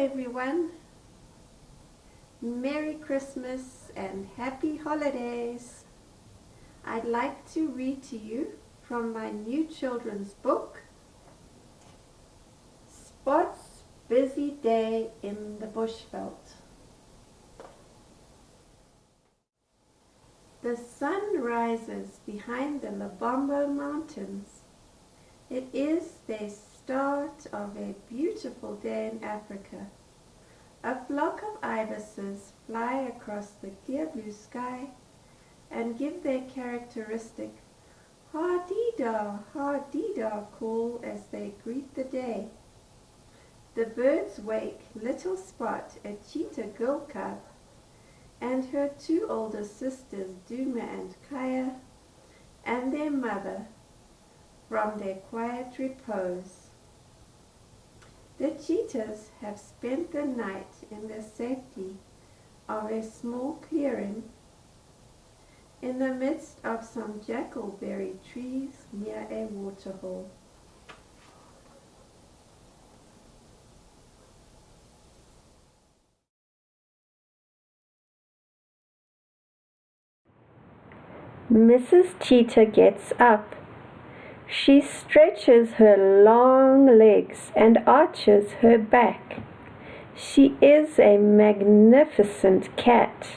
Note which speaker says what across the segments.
Speaker 1: everyone. Merry Christmas and Happy Holidays. I'd like to read to you from my new children's book, Spot's Busy Day in the Bushveld. The sun rises behind the Lobombo Mountains. It is the start of a beautiful day in Africa. A flock of ibises fly across the clear blue sky and give their characteristic ha-dee-dah, ha-dee-dah call as they greet the day. The birds wake little Spot, a cheetah girl cub, and her two older sisters, Duma and Kaya, and their mother, from their quiet repose. The cheetahs have spent the night in the safety of a small clearing in the midst of some jackalberry trees near a waterhole. Mrs. Cheetah gets up. She stretches her long legs and arches her back. She is a magnificent cat,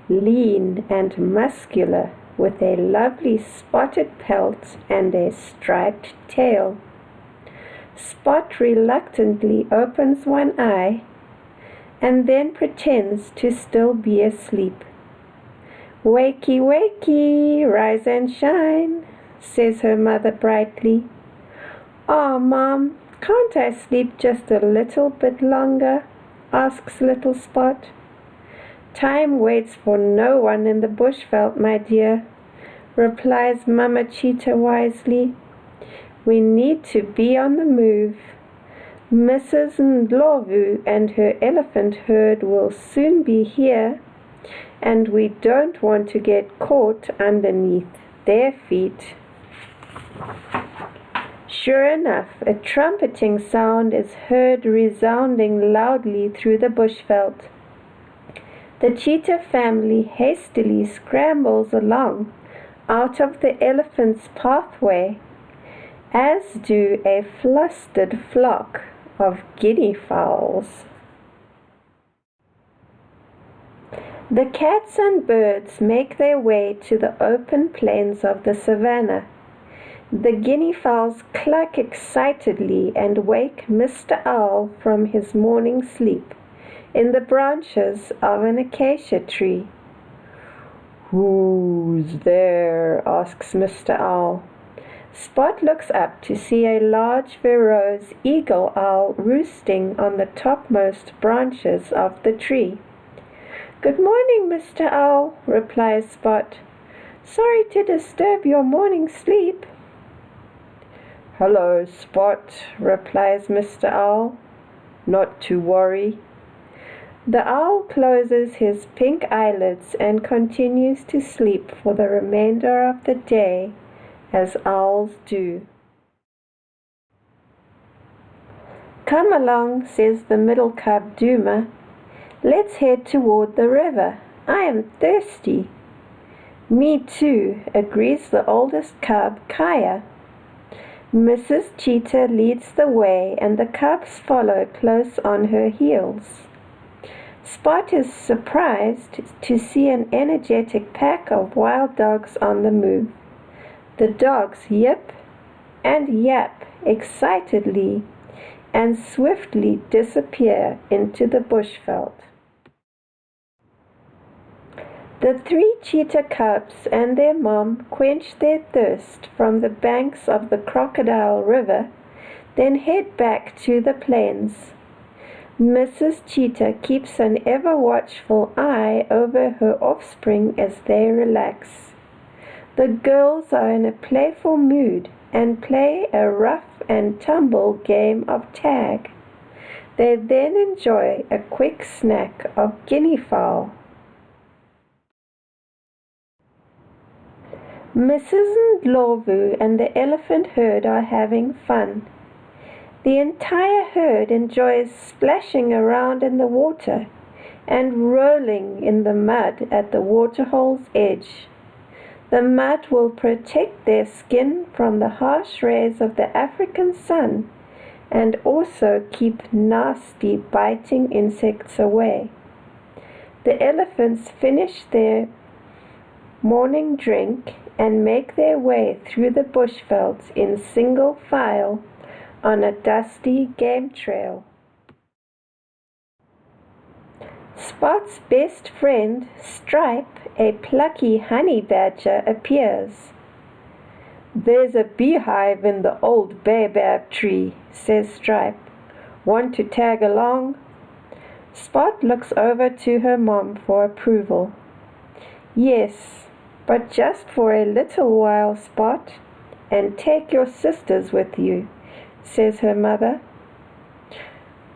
Speaker 1: lean and muscular, with a lovely spotted pelt and a striped tail. Spot reluctantly opens one eye and then pretends to still be asleep. "Wakey, wakey, rise and shine," says her mother brightly. "Oh, Mom, can't I sleep just a little bit longer?" asks little Spot. "Time waits for no one in the Bushveld, my dear," replies Mama Cheetah wisely. "We need to be on the move. Mrs. Ndlovu and her elephant herd will soon be here, and we don't want to get caught underneath their feet." Sure enough, a trumpeting sound is heard resounding loudly through the Bushveld. The cheetah family hastily scrambles along out of the elephant's pathway, as do a flustered flock of guinea fowls. The cats and birds make their way to the open plains of the savannah. The guinea fowls cluck excitedly and wake Mr. Owl from his morning sleep in the branches of an acacia tree. "Who's there?" asks Mr. Owl. Spot looks up to see a large Verreaux's eagle owl roosting on the topmost branches of the tree. "Good morning, Mr. Owl," replies Spot. "Sorry to disturb your morning sleep." "Hello, Spot," replies Mr. Owl. "Not to worry." The owl closes his pink eyelids and continues to sleep for the remainder of the day, as owls do. "Come along," says the middle cub Duma. "Let's head toward the river. I am thirsty." "Me too," agrees the oldest cub, Kaya. Mrs. Cheetah leads the way and the cubs follow close on her heels. Spot is surprised to see an energetic pack of wild dogs on the move. The dogs yip and yap excitedly and swiftly disappear into the Bushveld. The three cheetah cubs and their mom quench their thirst from the banks of the Crocodile River, then head back to the plains. Mrs. Cheetah keeps an ever-watchful eye over her offspring as they relax. The girls are in a playful mood and play a rough and tumble game of tag. They then enjoy a quick snack of guinea fowl. Mrs. Ndlovu and the elephant herd are having fun. The entire herd enjoys splashing around in the water and rolling in the mud at the waterhole's edge. The mud will protect their skin from the harsh rays of the African sun and also keep nasty biting insects away. The elephants finish their morning drink and make their way through the bushvelds in single file on a dusty game trail. Spot's best friend, Stripe, a plucky honey badger, appears. "There's a beehive in the old baobab tree," says Stripe. "Want to tag along?" Spot looks over to her mom for approval. "Yes, but just for a little while, Spot, and take your sisters with you," says her mother.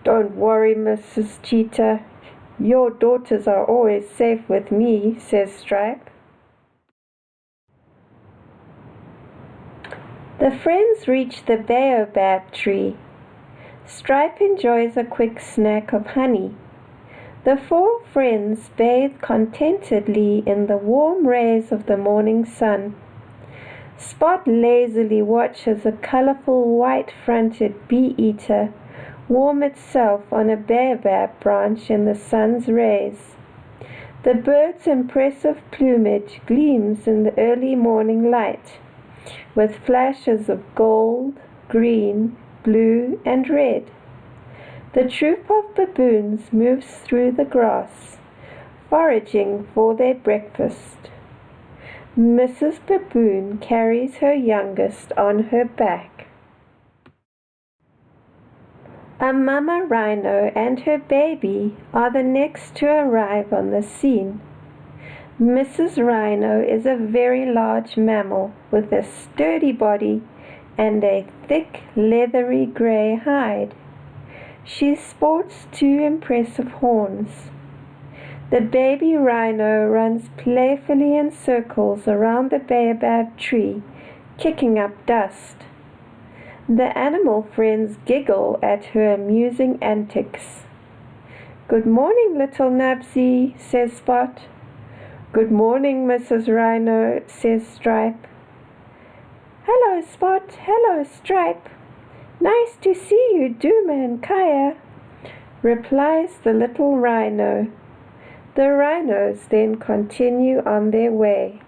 Speaker 1: "Don't worry, Mrs. Cheetah. Your daughters are always safe with me," says Stripe. The friends reach the baobab tree. Stripe enjoys a quick snack of honey. The four friends bathe contentedly in the warm rays of the morning sun. Spot lazily watches a colorful white-fronted bee-eater warm itself on a baobab branch in the sun's rays. The bird's impressive plumage gleams in the early morning light, with flashes of gold, green, blue, and red. The troop of baboons moves through the grass, foraging for their breakfast. Mrs. Baboon carries her youngest on her back. A mama rhino and her baby are the next to arrive on the scene. Mrs. Rhino is a very large mammal with a sturdy body and a thick, leathery gray hide. She sports two impressive horns. The baby rhino runs playfully in circles around the baobab tree, kicking up dust. The animal friends giggle at her amusing antics. "Good morning, little Nubsy," says Spot. "Good morning, Mrs. Rhino," says Stripe. "Hello, Spot. Hello, Stripe. Nice to see you, Duma and Kaya," replies the little rhino. The rhinos then continue on their way.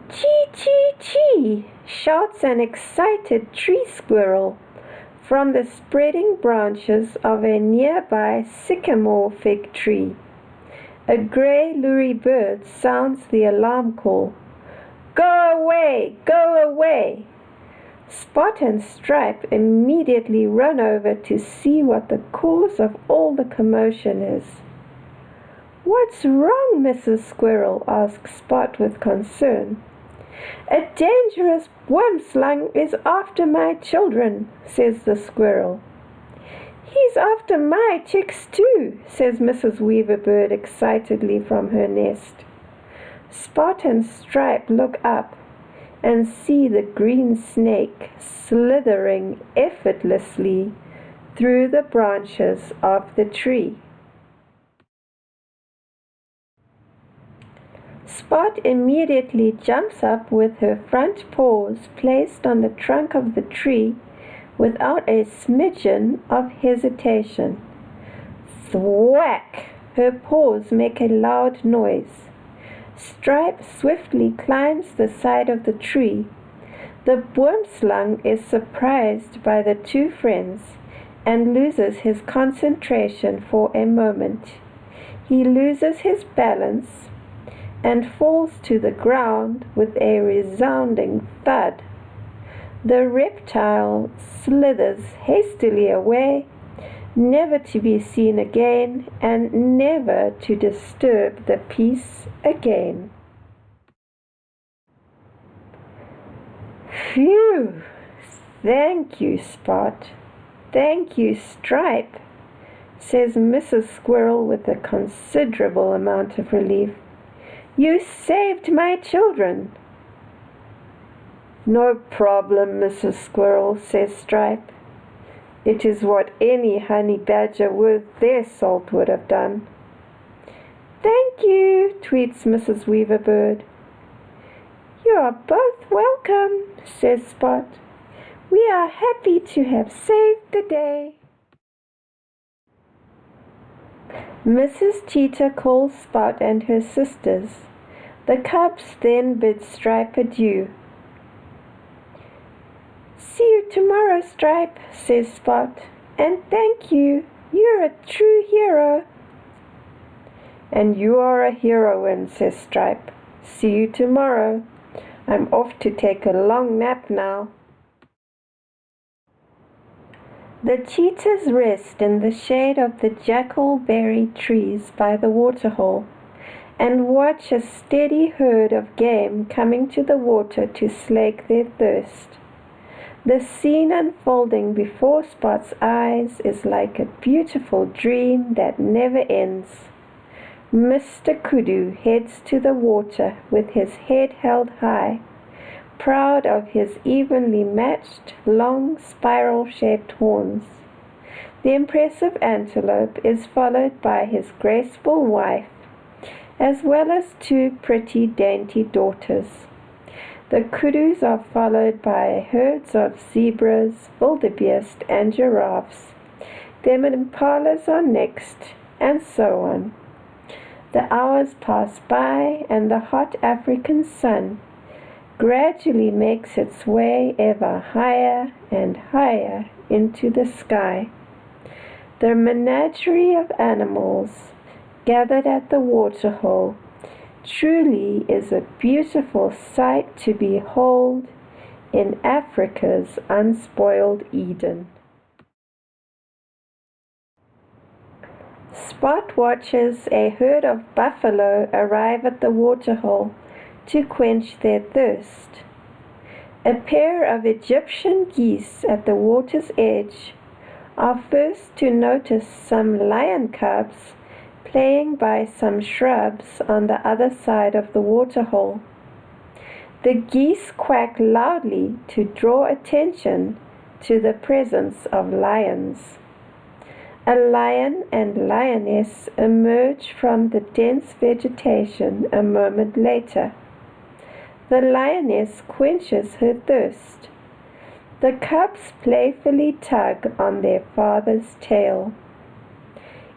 Speaker 1: "Chee, chee, chee," shouts an excited tree squirrel from the spreading branches of a nearby sycamore fig tree. A grey lory bird sounds the alarm call. "Go away! Go away!" Spot and Stripe immediately run over to see what the cause of all the commotion is. "What's wrong, Mrs. Squirrel?" asks Spot with concern. "A dangerous worm-slug is after my children," says the squirrel. "He's after my chicks too," says Mrs. Weaverbird excitedly from her nest. Spot and Stripe look up and see the green snake slithering effortlessly through the branches of the tree. Spot immediately jumps up with her front paws placed on the trunk of the tree without a smidgen of hesitation. Thwack! Her paws make a loud noise. Stripe swiftly climbs the side of the tree. The worm-slug is surprised by the two friends and loses his concentration for a moment. He loses his balance and falls to the ground with a resounding thud. The reptile slithers hastily away, never to be seen again and never to disturb the peace again. "Phew! Thank you, Spot. Thank you, Stripe," says Mrs. Squirrel with a considerable amount of relief. "You saved my children." No problem, Mrs. Squirrel, says Stripe. It is what any honey badger worth their salt would have done. Thank you, tweets Mrs. Weaverbird. You are both welcome, says Spot. We are happy to have saved the day. Mrs. Cheetah calls Spot and her sisters. The cubs then bid Stripe adieu. See you tomorrow, Stripe, says Spot, and thank you. You're a true hero. And you are a heroine, says Stripe. See you tomorrow. I'm off to take a long nap now. The cheetahs rest in the shade of the jackalberry trees by the waterhole and watch a steady herd of game coming to the water to slake their thirst. The scene unfolding before Spot's eyes is like a beautiful dream that never ends. Mr. Kudu heads to the water with his head held high, proud of his evenly matched, long, spiral-shaped horns. The impressive antelope is followed by his graceful wife, as well as two pretty, dainty daughters. The kudus are followed by herds of zebras, wildebeest, and giraffes. Then impalas are next, and so on. The hours pass by, and the hot African sun gradually makes its way ever higher and higher into the sky. The menagerie of animals gathered at the waterhole truly is a beautiful sight to behold in Africa's unspoiled Eden. Spot watches a herd of buffalo arrive at the waterhole to quench their thirst. A pair of Egyptian geese at the water's edge are first to notice some lion cubs playing by some shrubs on the other side of the waterhole. The geese quack loudly to draw attention to the presence of lions. A lion and lioness emerge from the dense vegetation a moment later. The lioness quenches her thirst. The cubs playfully tug on their father's tail.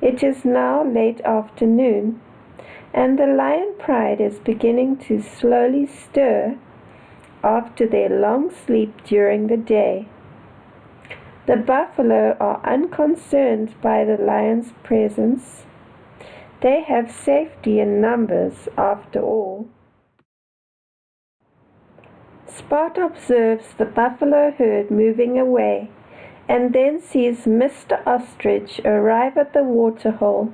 Speaker 1: It is now late afternoon, and the lion pride is beginning to slowly stir after their long sleep during the day. The buffalo are unconcerned by the lion's presence. They have safety in numbers after all. Spot observes the buffalo herd moving away and then sees Mr. Ostrich arrive at the waterhole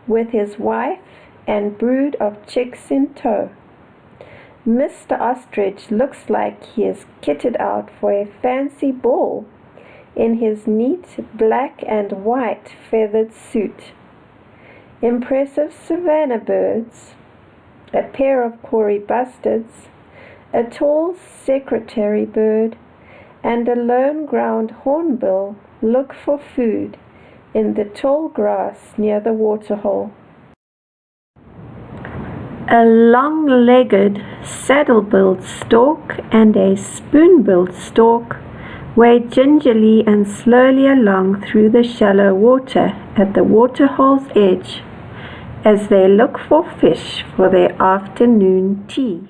Speaker 1: with his wife and brood of chicks in tow. Mr. Ostrich looks like he is kitted out for a fancy ball in his neat black and white feathered suit. Impressive savanna birds, a pair of Cory bustards, a tall secretary bird, and a lone ground hornbill look for food in the tall grass near the waterhole. A long-legged saddle-billed stork and a spoon-billed stork wade gingerly and slowly along through the shallow water at the waterhole's edge as they look for fish for their afternoon tea.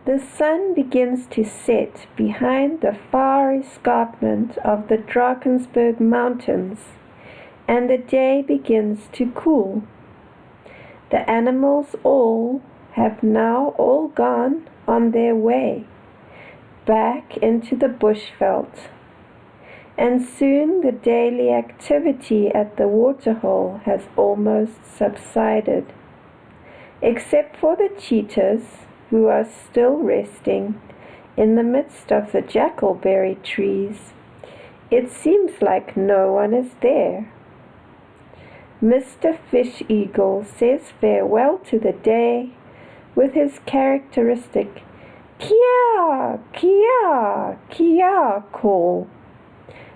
Speaker 1: The sun begins to set behind the far escarpment of the Drakensberg Mountains, and the day begins to cool. The animals have now all gone on their way back into the Bushveld, and soon the daily activity at the waterhole has almost subsided, except for the cheetahs, who are still resting in the midst of the jackalberry trees. It seems like no one is there. Mr. Fish Eagle says farewell to the day with his characteristic kia, kia, kia call.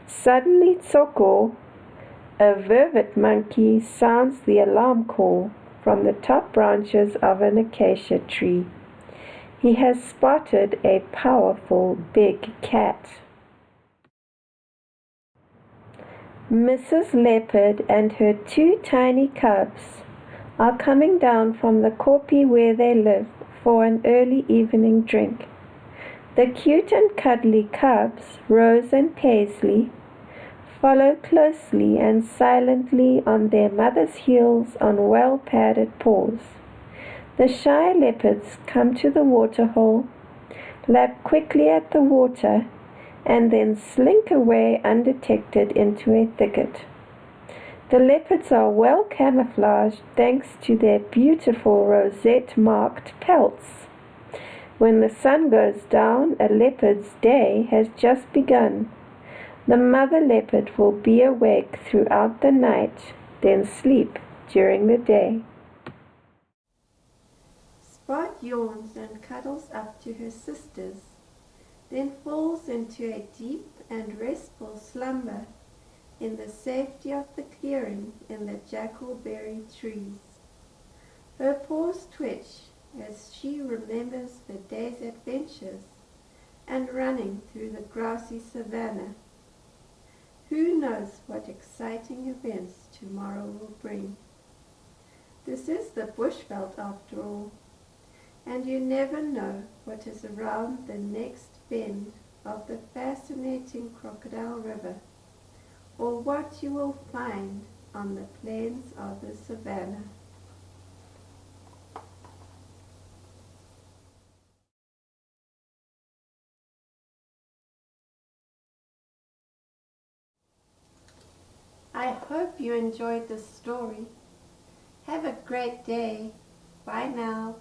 Speaker 1: Suddenly Tsoko, a vervet monkey, sounds the alarm call from the top branches of an acacia tree. He has spotted a powerful big cat. Mrs. Leopard and her 2 tiny cubs are coming down from the kopje where they live for an early evening drink. The cute and cuddly cubs, Rose and Paisley, follow closely and silently on their mother's heels on well-padded paws. The shy leopards come to the waterhole, lap quickly at the water, and then slink away undetected into a thicket. The leopards are well camouflaged thanks to their beautiful rosette-marked pelts. When the sun goes down, a leopard's day has just begun. The mother leopard will be awake throughout the night, then sleep during the day. Spot yawns and cuddles up to her sisters, then falls into a deep and restful slumber in the safety of the clearing in the jackalberry trees. Her paws twitch as she remembers the day's adventures and running through the grassy savannah. Who knows what exciting events tomorrow will bring? This is the Bushveld after all, and you never know what is around the next bend of the fascinating Crocodile River, or what you will find on the plains of the savannah. I hope you enjoyed this story. Have a great day. Bye now.